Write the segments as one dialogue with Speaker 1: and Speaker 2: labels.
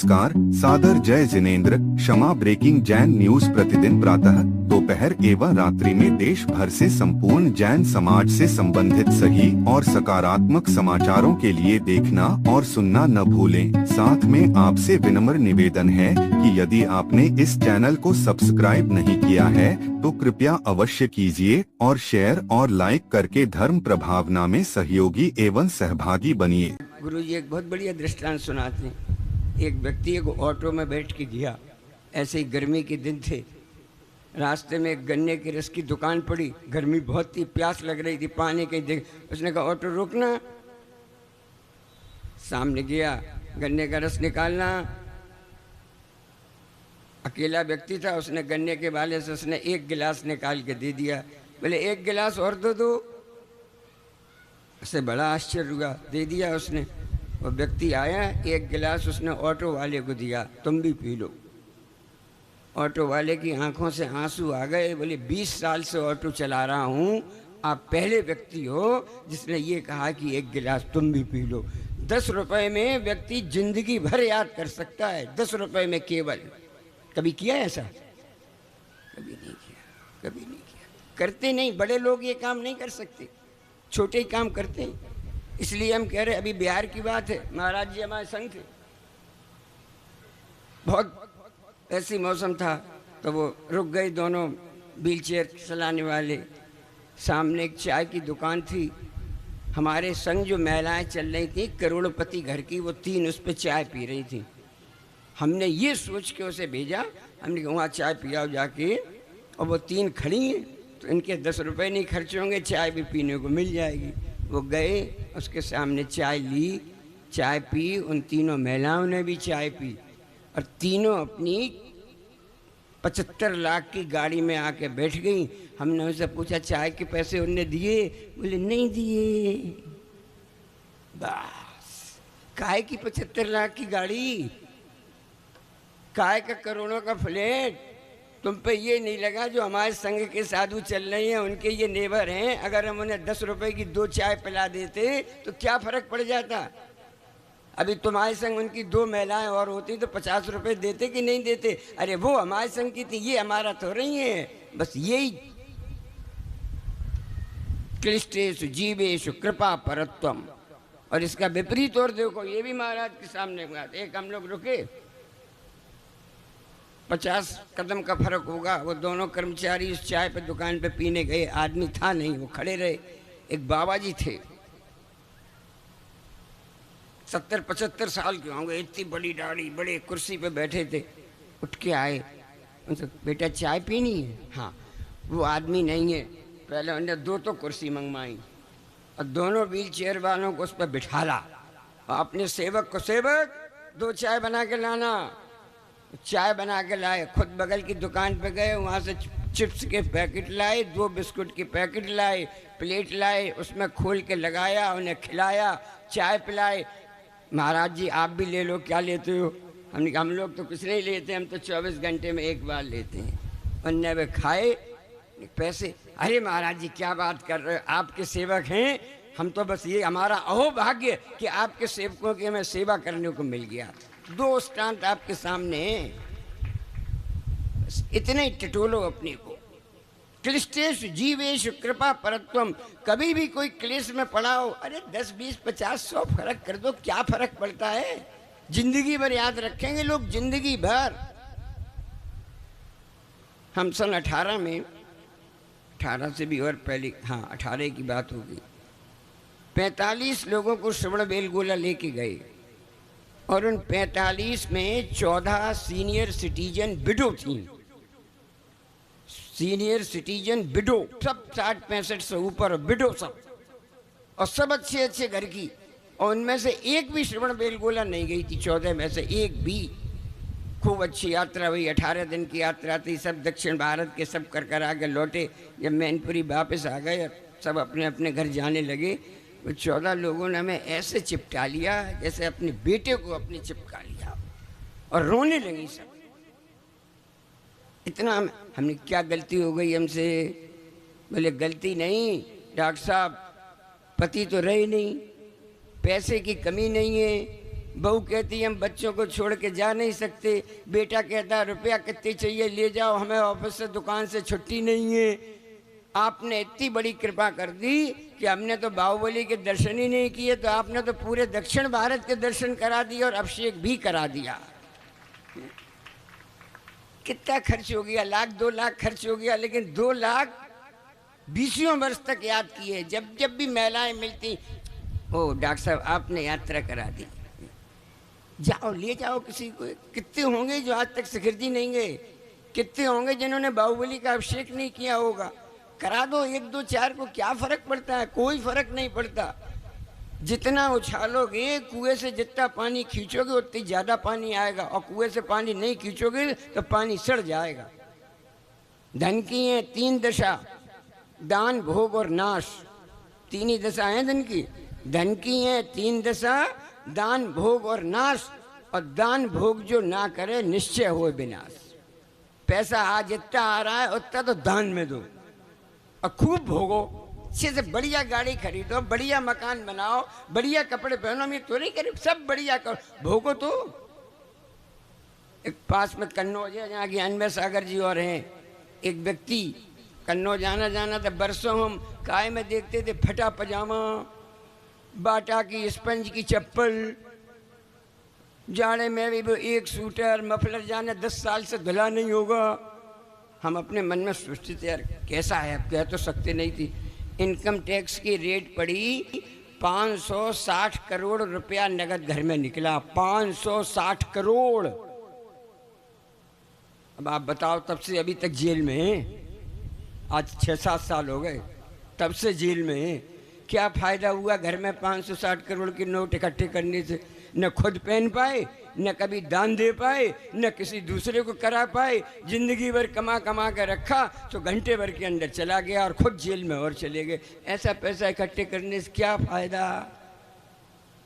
Speaker 1: नमस्कार, सादर जय जिनेंद्र। क्षमा ब्रेकिंग जैन न्यूज प्रतिदिन प्रातः, दोपहर एवं रात्रि में देश भर से संपूर्ण जैन समाज से संबंधित सही और सकारात्मक समाचारों के लिए देखना और सुनना न भूलें। साथ में आपसे विनम्र निवेदन है कि यदि आपने इस चैनल को सब्सक्राइब नहीं किया है तो कृपया अवश्य कीजिए और शेयर और लाइक करके धर्म प्रभावना में सहयोगी एवं सहभागी बनिए।
Speaker 2: गुरुजी एक बहुत बढ़िया दृष्टांत सुनाते हैं। एक व्यक्ति एक ऑटो में बैठ के गया, ऐसे ही गर्मी के दिन थे। रास्ते में एक गन्ने के रस की दुकान पड़ी, गर्मी बहुत थी, प्यास लग रही थी, पानी कहीं देख। उसने कहा ऑटो रोकना। सामने गया, गन्ने का रस निकालना। अकेला व्यक्ति था, उसने गन्ने के वाले से उसने एक गिलास निकाल के दे दिया। बोले एक गिलास और दो। उसे बड़ा आश्चर्य हुआ, दे दिया उसने। वो व्यक्ति आया, एक गिलास उसने ऑटो वाले को दिया, तुम भी पी लो। ऑटो वाले की आंखों से आंसू आ गए। बोले 20 साल से ऑटो चला रहा हूँ, आप पहले व्यक्ति हो जिसने ये कहा कि एक गिलास तुम भी पी लो। 10 रुपए में व्यक्ति जिंदगी भर याद कर सकता है, 10 रुपए में केवल। कभी किया ऐसा? कभी नहीं किया, कभी नहीं किया। करते नहीं, बड़े लोग ये काम नहीं कर सकते, छोटे ही काम करते हैं। इसलिए हम कह रहे, अभी बिहार की बात है, महाराज जी हमारे संग थे, बहुत ऐसी मौसम था तो वो रुक गए दोनों व्हील चेयर चलाने वाले। सामने एक चाय की दुकान थी, हमारे संग जो महिलाएं चल रही थी करोड़पति घर की, वो 3 उस पर चाय पी रही थी। हमने ये सोच के उसे भेजा, हमने कहा वहाँ चाय पियाओ जाके, और वो 3 खड़ी हैं तो इनके 10 रुपए नहीं खर्च होंगे, चाय भी पीने को मिल जाएगी। वो गए, उसके सामने चाय ली, चाय पी, उन तीनों महिलाओं ने भी चाय पी, और तीनों अपनी 75 लाख की गाड़ी में आके बैठ गई। हमने उनसे पूछा चाय के पैसे उनने दिए? बोले नहीं दिए। बस, काय की 75 लाख की गाड़ी, काय का करोड़ों का फ्लैट? तुम पे ये नहीं लगा जो हमारे संघ के साधु चल रहे हैं, उनके ये नेबर हैं, अगर हम उन्हें 10 रुपए की 2 चाय पिला देते तो क्या फर्क पड़ जाता? अभी तुम्हारे संग उनकी 2 महिलाएं और होती तो 50 रुपए देते कि नहीं देते? अरे वो हमारे संग की थी, ये हमारा तो रही है। बस यही क्लिष्टेषु जीवेषु कृपा परत्वम। और इसका विपरीत और देखो, ये भी महाराज के सामने बात। एक हम लोग रुके, 50 कदम का फर्क होगा, वो दोनों कर्मचारी उस चाय पे दुकान पे पीने गए। आदमी था नहीं, वो खड़े रहे। एक बाबा जी थे, 70-75 साल के होंगे, इतनी बड़ी दाढ़ी, बड़े कुर्सी पे बैठे थे। उठ के आए, उनसे बेटा चाय पीनी है? हाँ। वो आदमी नहीं है, पहले उन्होंने 2 तो कुर्सी मंगवाई और दोनों व्हील चेयर वालों को उस पर बिठाला और अपने सेवक को, सेवक 2 चाय बना के लाना। चाय बना के लाए, खुद बगल की दुकान पे गए, वहाँ से चिप्स के पैकेट लाए, 2 बिस्कुट के पैकेट लाए, प्लेट लाए, उसमें खोल के लगाया, उन्हें खिलाया, चाय पिलाए। महाराज जी आप भी ले लो, क्या लेते हो? हमने कहा हम लोग तो कुछ नहीं लेते, हम तो 24 घंटे में एक बार लेते हैं। उनने वे खाए, पैसे। अरे महाराज जी क्या बात कर रहे हो, आपके सेवक हैं, हम तो बस ये हमारा अहोभाग्य कि आपके सेवकों की हमें सेवा करने को मिल गया। 2 स्टांट आपके सामने, इतने टटोलो अपने को। क्लिष्टेषु जीवेषु कृपा परत्वम। कभी भी कोई क्लेश में पड़ा हो, अरे 10, 20, 50, 100 फर्क कर दो, क्या फर्क पड़ता है? जिंदगी भर याद रखेंगे लोग, जिंदगी भर। हम सन 18 में, 18 से भी और पहले, हाँ 18 की बात होगी, 45 लोगों को श्रवण बेलगोला लेके गए और उन 45 में 14 सीनियर सिटीजन विडो थी। सीनियर सिटीजन विडो, सब 60-65 से ऊपर विडो सब, और सब अच्छे अच्छे घर की। और उनमें से एक भी श्रवण बेलगोला नहीं गई थी, 14 में से एक भी। खूब अच्छी यात्रा हुई, 18 दिन की यात्रा थी। सब दक्षिण भारत के सब कर आके लौटे। जब मैनपुरी वापस आ गए, सब अपने अपने घर जाने लगे। वो 14 लोगों ने हमें ऐसे चिपटा लिया जैसे अपने बेटे को अपने चिपका लिया, और रोने लगी सब। इतना हमने क्या गलती हो गई हमसे? बोले गलती नहीं डॉक्टर साहब, पति तो रहे नहीं, पैसे की कमी नहीं है, बहू कहती हम बच्चों को छोड़ के जा नहीं सकते, बेटा कहता रुपया कितने चाहिए ले जाओ, हमें ऑफिस से दुकान से छुट्टी नहीं है। आपने इतनी बड़ी कृपा कर दी कि हमने तो बाहुबली के दर्शन ही नहीं किए, तो आपने तो पूरे दक्षिण भारत के दर्शन करा दिए और अभिषेक भी करा दिया। कितना खर्च हो गया, 1-2 लाख खर्च हो गया, लेकिन 2 लाख 20 वर्ष तक याद किए। जब जब भी महिलाएं मिलती, ओ डॉक्टर साहब आपने यात्रा करा दी, जाओ ले जाओ किसी को। कितने होंगे जो आज तक सिखरती नहीं गए, कितने होंगे जिन्होंने बाहुबली का अभिषेक नहीं किया होगा। करा दो 1-2-4 को, क्या फर्क पड़ता है, कोई फर्क नहीं पड़ता। जितना उछालोगे कुएं से जितना पानी खींचोगे उतनी ज़्यादा पानी आएगा, और कुएं से पानी नहीं खींचोगे तो पानी सड़ जाएगा। धन की है 3 दशा, दान भोग और नाश। 3 ही दशा हैं धन की। धन की है 3 दशा, दान भोग और नाश। और दान भोग जो ना करे निश्चय हो विनाश। पैसा आज जितना आ रहा है उतना तो दान में दो और खूब भोगो। अच्छे से बढ़िया गाड़ी खरीदो, बढ़िया मकान बनाओ, बढ़िया कपड़े पहनो। मैं तो नहीं करी, सब बढ़िया करो, भोगो। तो एक पास में कन्नौज है जहाँ ज्ञानमय सागर जी और हैं, एक व्यक्ति कन्नौज जाना था। बरसों हम काय में देखते थे, फटा पजामा, बाटा की स्पंज की चप्पल, जाड़े में भी वो एक सूटर मफलर, जाने 10 साल से धुला नहीं होगा। हम अपने मन में सोचते थे यार कैसा है, अब कह तो सकते नहीं थी। इनकम टैक्स की रेट पड़ी 560 करोड़ रुपया नगद घर में निकला। 560 करोड़। अब आप बताओ, तब से अभी तक जेल में है। आज 6-7 साल हो गए, तब से जेल में है। क्या फ़ायदा हुआ घर में 560 करोड़ के नोट इकट्ठे करने से? न खुद पहन पाए, न कभी दान दे पाए, न किसी दूसरे को करा पाए। जिंदगी भर कमा कमा कर रखा तो घंटे भर के अंदर चला गया और खुद जेल में और चले गए। ऐसा पैसा इकट्ठे करने से क्या फ़ायदा?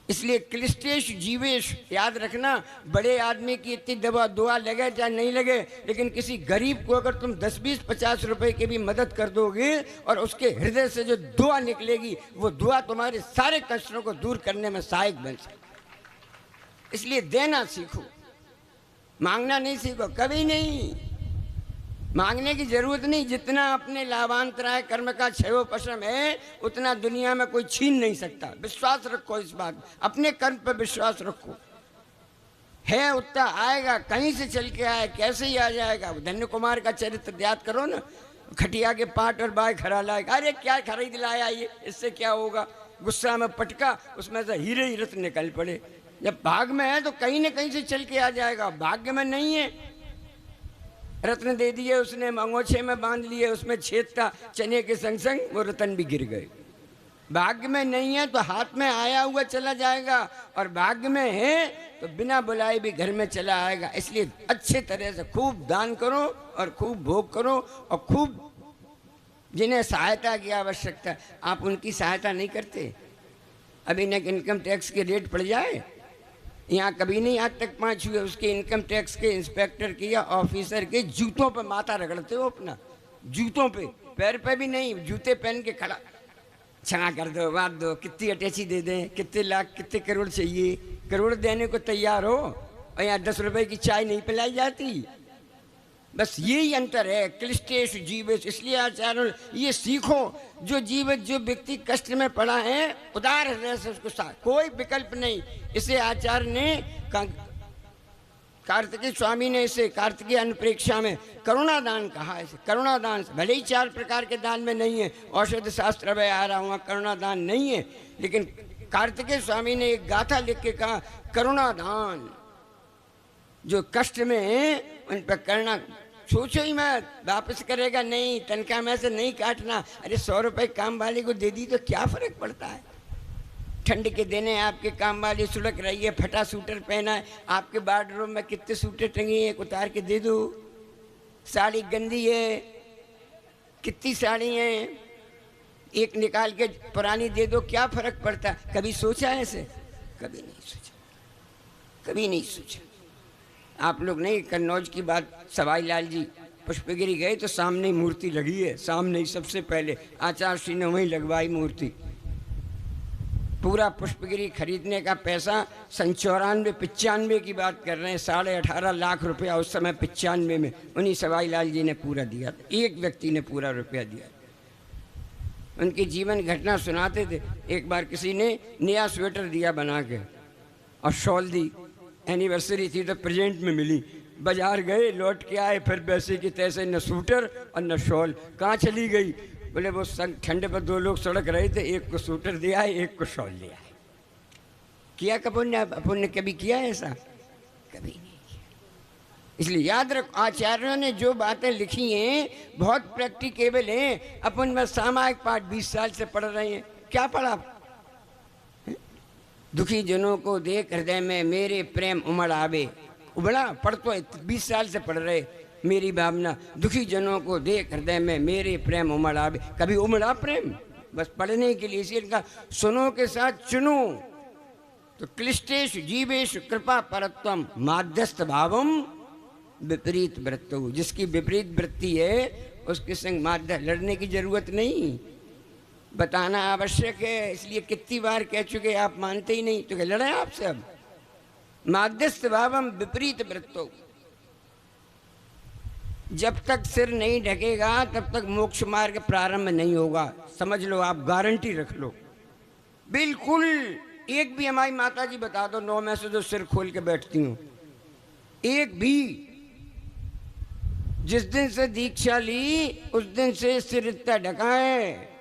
Speaker 2: इसलिए क्लिष्टेश जीवेश याद रखना। बड़े आदमी की इतनी दुआ लगे चाहे नहीं लगे, लेकिन किसी गरीब को अगर तुम 10, 20, 50 रुपए की भी मदद कर दोगे और उसके हृदय से जो दुआ निकलेगी, वो दुआ तुम्हारे सारे कष्टों को दूर करने में सहायक बन सकती। इसलिए देना सीखो, मांगना नहीं सीखो, कभी नहीं। मांगने की जरूरत नहीं। जितना अपने लाभांतराय कर्म का क्षयोपशम है उतना दुनिया में कोई छीन नहीं सकता। विश्वास रखो इस बात, अपने कर्म पर विश्वास रखो। है उतना आएगा, कहीं से चल के आए, कैसे ही आ जाएगा। धन्य कुमार का चरित्र याद करो ना, खटिया के पाट और बाय खरा लाएगा। अरे क्या खरीद लाया ये, इससे क्या होगा? गुस्सा में पटका, उसमें से हीरे ही रत्न निकल पड़े। जब भाग में है तो कहीं न कहीं से चल के आ जाएगा। भाग्य में नहीं है, रत्न दे दिए उसने, अंगोछे में बांध लिए, उसमें छेद था, चने के संग संग वो रत्न भी गिर गए। भाग्य में नहीं है तो हाथ में आया हुआ चला जाएगा, और भाग्य में है तो बिना बुलाए भी घर में चला आएगा। इसलिए अच्छे तरह से खूब दान करो और खूब भोग करो, और खूब जिन्हें सहायता की आवश्यकता है आप उनकी सहायता नहीं करते। अभी न इनकम टैक्स के रेट पड़ जाए, यहाँ कभी नहीं आज तक 5 हुए, उसके इनकम टैक्स के इंस्पेक्टर के या ऑफिसर के जूतों पे माथा रगड़ते हो अपना, जूतों पे, पैर पे भी नहीं, जूते पहन के खड़ा, क्षमा कर दो, बात दो, कितनी अटैची दे दें, कितने लाख, कितने करोड़ चाहिए, करोड़ देने को तैयार हो, और यहाँ 10 रुपए की चाय नहीं पिलाई जाती। बस यही अंतर है, क्लिष्टेश जीवेश। इसलिए आचार्य ये सीखो, जो जीवित जो व्यक्ति कष्ट में पड़ा है उदार हृदय से उसको साथ, कोई विकल्प नहीं। इसे आचार्य ने कार्तिकेय स्वामी ने इसे कार्तिकीय अनुप्रेक्षा में करुणा दान कहा। इसे करुणा दान, भले ही 4 प्रकार के दान में नहीं है, औषध शास्त्र में आ रहा हुआ करुणा दान नहीं है, लेकिन कार्तिकेय स्वामी ने एक गाथा लिख के कहा करुणा दान, जो कष्ट में है उन पर करना। सोचो ही मत, वापस करेगा नहीं, तनख्वाह में से नहीं काटना। अरे 100 रुपए काम वाले को दे दी तो क्या फर्क पड़ता है? ठंड के दिन है, आपके काम वाली सुलग रही है, फटा सूटर पहना है, आपके वार्डरोब में कितने सूटर टंगे हैं, उतार के दे दो। साड़ी गंदी है, कितनी साड़ी हैं, एक निकाल के पुरानी दे दो, क्या फर्क पड़ता है? कभी सोचा है ऐसे? कभी नहीं सोचा, कभी नहीं सोचा। आप लोग नहीं, कन्नौज की बात, सवाई लाल जी पुष्पगिरी गए तो सामने ही मूर्ति लगी है, सामने ही सबसे पहले आचार्य श्री ने वहीं लगवाई मूर्ति। पूरा पुष्पगिरी खरीदने का पैसा 94-95 की बात कर रहे हैं, 18.5 लाख रुपया उस समय 95 में उन्हीं सवाई लाल जी ने पूरा दिया था। एक व्यक्ति ने पूरा रुपया दिया। उनकी जीवन घटना सुनाते थे। एक बार किसी ने नया स्वेटर दिया बना के और शॉल दी, एनिवर्सरी थी तो प्रेजेंट में मिली। बाजार गए, लौट के आए, फिर वैसे की तैसे न स्वेटर और न शॉल। कहाँ चली गई? बोले वो ठंडे पर 2 लोग सड़क रहे थे, एक को स्वेटर दिया है, एक को शॉल दिया है। किया कपूर ने? अपन ने कभी किया ऐसा? कभी नहीं किया। इसलिए याद रखो, आचार्यों ने जो बातें लिखी हैं बहुत प्रैक्टिकेबल हैं। अपन में सामायिक पाठ 20 साल से पढ़ रहे हैं, क्या पढ़ा? दुखी जनों को देख हृदय में मेरे प्रेम उमड़ आवे। उबड़ा पढ़ तो 20 साल से पढ़ रहे। मेरी भावना, दुखी जनों को देख हृदय में मेरे प्रेम उमड़ आवे। कभी उमड़ा प्रेम? बस पढ़ने के लिए। इसी का सुनो के साथ चुनो। तो क्लिष्टेश जीवेश कृपा परत्वम माध्यस्थ भावम विपरीत वृत्तो। जिसकी विपरीत वृत्ति है उसके संग माध्य लड़ने की जरूरत नहीं, बताना आवश्यक है। इसलिए कितनी बार कह चुके, आप मानते ही नहीं तो क्या लड़े आपसे? अब माध्यस्थ भावम विपरीत वृत्तो। जब तक सिर नहीं ढकेगा तब तक मोक्ष मार्ग प्रारंभ नहीं होगा। समझ लो, आप गारंटी रख लो बिल्कुल। एक भी हमारी माता जी बता दो 9 में से जो सिर खोल के बैठती हूँ, एक भी जिस दिन से दीक्षा ली उस दिन से सिर इतना ढका है।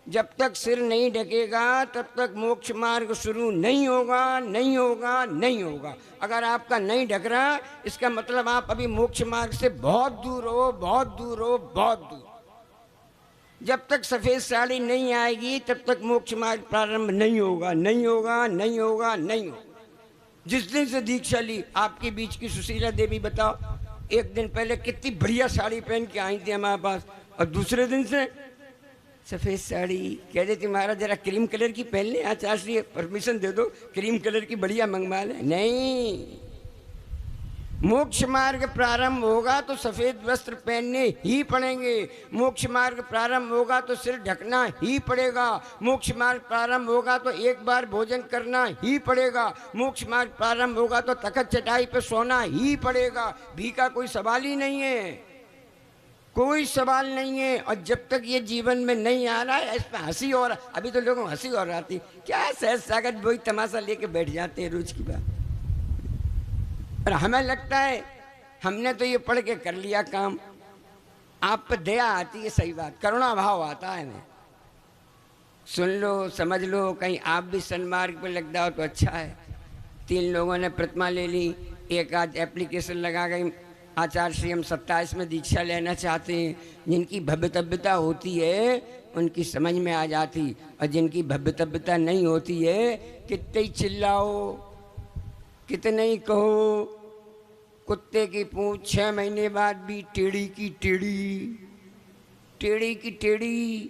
Speaker 2: जब तक सिर नहीं ढकेगा तब तक मोक्ष मार्ग शुरू नहीं होगा, नहीं होगा, नहीं होगा। अगर आपका नहीं ढक रहा, इसका मतलब आप अभी मोक्ष मार्ग से बहुत दूर हो, बहुत दूर हो, बहुत दूर। जब तक सफ़ेद साड़ी नहीं आएगी तब तक मोक्ष मार्ग प्रारंभ नहीं होगा, नहीं होगा, नहीं होगा, नहीं होगा। जिस दिन से दीक्षा ली, आपके बीच की सुशीला देवी बताओ, एक दिन पहले कितनी बढ़िया साड़ी पहन के आई थी हमारे पास, और दूसरे दिन से सफ़ेद साड़ी। कह देती महाराज जरा क्रीम कलर की पहन ले, आचार्य परमिशन दे दो, क्रीम कलर की बढ़िया मंगवा ले। नहीं, मोक्ष मार्ग प्रारंभ होगा तो सफ़ेद वस्त्र पहनने ही पड़ेंगे। मोक्ष मार्ग प्रारंभ होगा तो सिर ढकना ही पड़ेगा। मोक्ष मार्ग प्रारंभ होगा तो एक बार भोजन करना ही पड़ेगा। मोक्ष मार्ग प्रारंभ होगा तो तखत चटाई पर सोना ही पड़ेगा। भी का कोई सवाल ही नहीं है, कोई सवाल नहीं है। और जब तक ये जीवन में नहीं आ रहा है, इस पर हंसी और अभी तो लोगों को हंसी और आती, क्या सहज सागर वही तमाशा लेके बैठ जाते हैं रोज की बात। और हमें लगता है हमने तो ये पढ़ के कर लिया काम। आप पर दया आती है, सही बात, करुणा भाव आता है। मैं सुन लो, समझ लो, कहीं आप भी सन्मार्ग पर लग जाओ तो अच्छा है। 3 लोगों ने प्रतिमा ले ली, एक आज एप्लीकेशन लगा गई, आचार्य श्री हम 27 में दीक्षा लेना चाहते हैं। जिनकी भव्यतव्यता होती है उनकी समझ में आ जाती, और जिनकी भव्यतव्यता नहीं होती है, कितने ही चिल्लाओ, कितने ही कहो, कुत्ते की पूंछ 6 महीने बाद भी टेढ़ी की टेढ़ी, टेढ़ी की टेढ़ी।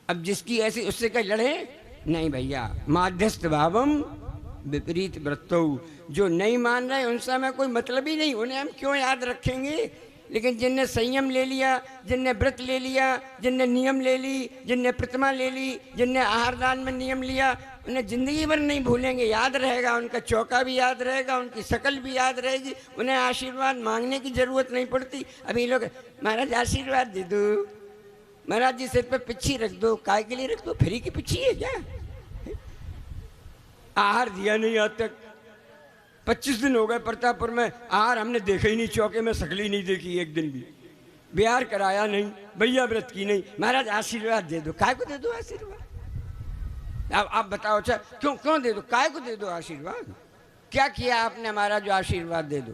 Speaker 2: अब जिसकी ऐसी, उससे क्या लड़े? नहीं भैया, माध्यस्थ भावम विपरीत वृत्तो। जो नहीं मान रहे उनसे हमें कोई मतलब ही नहीं, उन्हें हम क्यों याद रखेंगे। लेकिन जिनने संयम ले लिया, जिनने व्रत ले लिया, जिनने नियम ले ली, जिनने प्रतिमा ले ली, जिनने आहार दान में नियम लिया, उन्हें जिंदगी भर नहीं भूलेंगे, याद रहेगा। उनका चौका भी याद रहेगा, उनकी शकल भी याद रहेगी। उन्हें आशीर्वाद मांगने की जरूरत नहीं पड़ती। अभी लोग महाराज आशीर्वाद दे दो, महाराज जी सिर पे पिच्छी रख दो। काय के लिए रख दो? फ्री की पिच्छी है क्या? आहार दिया नहीं आज तक, 25 दिन हो गए प्रतापपुर में, आहार हमने देखा ही नहीं, चौके में शकल ही नहीं देखी एक दिन भी, बिहार कराया नहीं, भैया व्रत की नहीं। महाराज आशीर्वाद दे दो। काय को दे दो आशीर्वाद? आप बताओ, अच्छा क्यों दे दो? काय को दे दो आशीर्वाद? क्या किया आपने हमारा जो आशीर्वाद दे दो?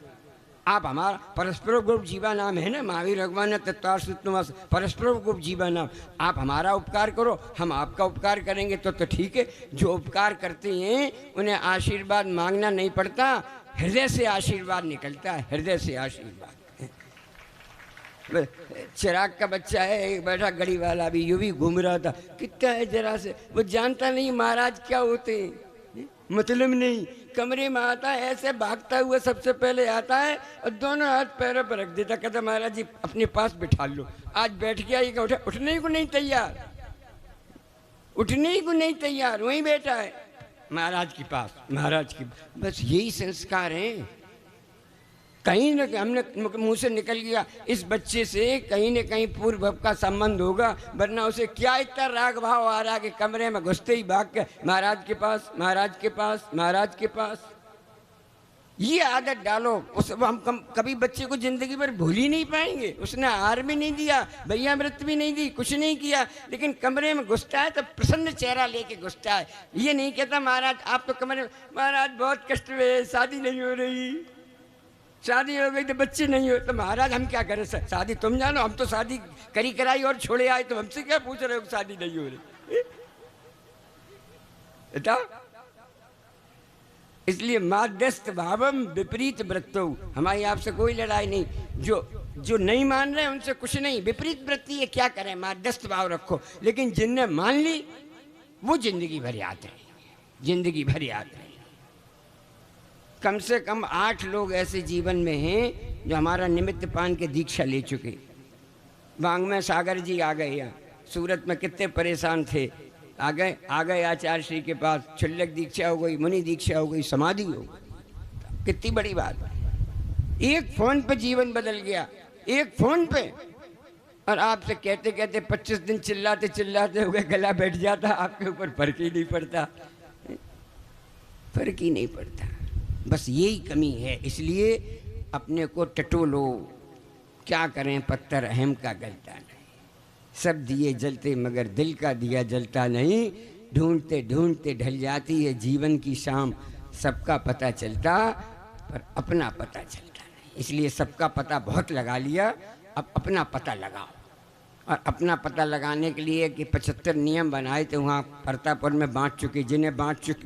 Speaker 2: आप हमारा परस्पर गुप्त जीवा नाम है ना, महावीर भगवान ने तत्वार्थ परस्पर गुप्त जीवा नाम। आप हमारा उपकार करो, हम आपका उपकार करेंगे तो ठीक है। जो उपकार करते हैं उन्हें आशीर्वाद मांगना नहीं पड़ता, हृदय से आशीर्वाद निकलता है, हृदय से आशीर्वाद। चिराग का बच्चा है, एक बैठा गड़ी वाला भी यूं भी घूम रहा था, कितना है जरा से, वो जानता नहीं महाराज क्या होते हैं, मतलब नहीं। कमरे में आता है, ऐसे भागता हुआ सबसे पहले आता है और दोनों हाथ पैरों पर रख देता, कहता महाराज जी अपने पास बिठा लो। आज बैठ गया, ये उठने को नहीं तैयार, उठने को नहीं तैयार, वहीं बैठा है महाराज के पास, महाराज की। बस यही संस्कार हैं। कहीं न हमने मुंह से निकल गया, इस बच्चे से कहीं न कहीं पूर्व भव का संबंध होगा, वरना उसे क्या इतना राग भाव आ रहा कि कमरे में घुसते ही भाग के महाराज के पास, महाराज के पास, महाराज के पास। ये आदत डालो, उस हम कभी बच्चे को जिंदगी भर भूल ही नहीं पाएंगे। उसने आहार भी नहीं दिया, भैयामृत भी नहीं दी, कुछ नहीं किया, लेकिन कमरे में घुसता है तो प्रसन्न चेहरा लेके घुसता है। ये नहीं कहता महाराज आप तो कमरे में, महाराज बहुत कष्ट में शादी नहीं हो रही, शादी हो गई तो बच्चे नहीं हो, तो महाराज हम क्या करें, शादी तुम जानो, हम तो शादी करी कराई और छोड़े आए, तो हमसे क्या पूछ रहे हो शादी नहीं हो रही। बताओ। इसलिए माध्यस्थ भावम विपरीत वृत्तो, हमारी आपसे कोई लड़ाई नहीं। जो नहीं मान रहे उनसे कुछ नहीं, विपरीत वृत्ति है, क्या करें, माध्यस्थ भाव रखो। लेकिन जिनने मान ली वो जिंदगी भर याद रहेंगे, जिंदगी भर याद रहेंगे। कम से कम 8 लोग ऐसे जीवन में हैं जो हमारा निमित्त पान के दीक्षा ले चुके। बांग में सागर जी आ गए, यहाँ सूरत में कितने परेशान थे, आ गए आचार्य श्री के पास, क्षुल्लक दीक्षा हो गई, मुनि दीक्षा हो गई, समाधि हो गई। कितनी बड़ी बात है। एक फोन पे जीवन बदल गया, एक फोन पे। और आपसे कहते कहते 25 दिन चिल्लाते चिल्लाते हुए गला बैठ जाता, आपके ऊपर फर्क ही नहीं पड़ता, फर्क ही नहीं पड़ता। बस यही कमी है। इसलिए अपने को टटोलो, क्या करें, पत्थर अहम का गलता नहीं। सब दिए जलते मगर दिल का दिया जलता नहीं, ढूंढते ढूंढते ढल जाती है जीवन की शाम। सबका पता चलता पर अपना पता चलता नहीं। इसलिए सबका पता बहुत लगा लिया, अब अपना पता लगाओ। और अपना पता लगाने के लिए कि 75 नियम बनाए थे, वहाँ परतापुर में बांट चुके। जिन्हें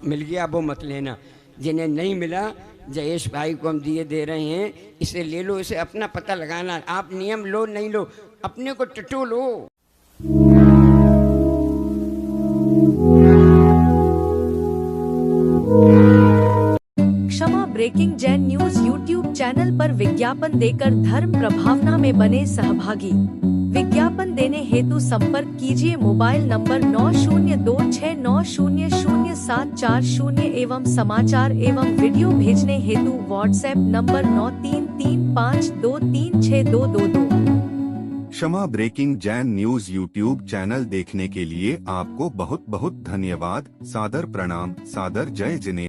Speaker 2: मिल गया वो मत लेना, जिन्हें नहीं मिला जयेश भाई को हम दिए दे रहे हैं, इसे ले लो। इसे अपना पता लगाना। आप नियम लो नहीं लो, अपने को टटोलो।
Speaker 3: Kshama breaking Jain news YouTube channel पर विज्ञापन देकर धर्म प्रभावना में बने सहभागी। विज्ञापन देने हेतु संपर्क कीजिए मोबाइल नंबर 9026900740 एवं समाचार एवं वीडियो भेजने हेतु WhatsApp number 9335236222।
Speaker 1: Kshama breaking Jain news YouTube channel देखने के लिए आपको बहुत बहुत धन्यवाद। सादर प्रणाम, सादर जय जिनेंद्र।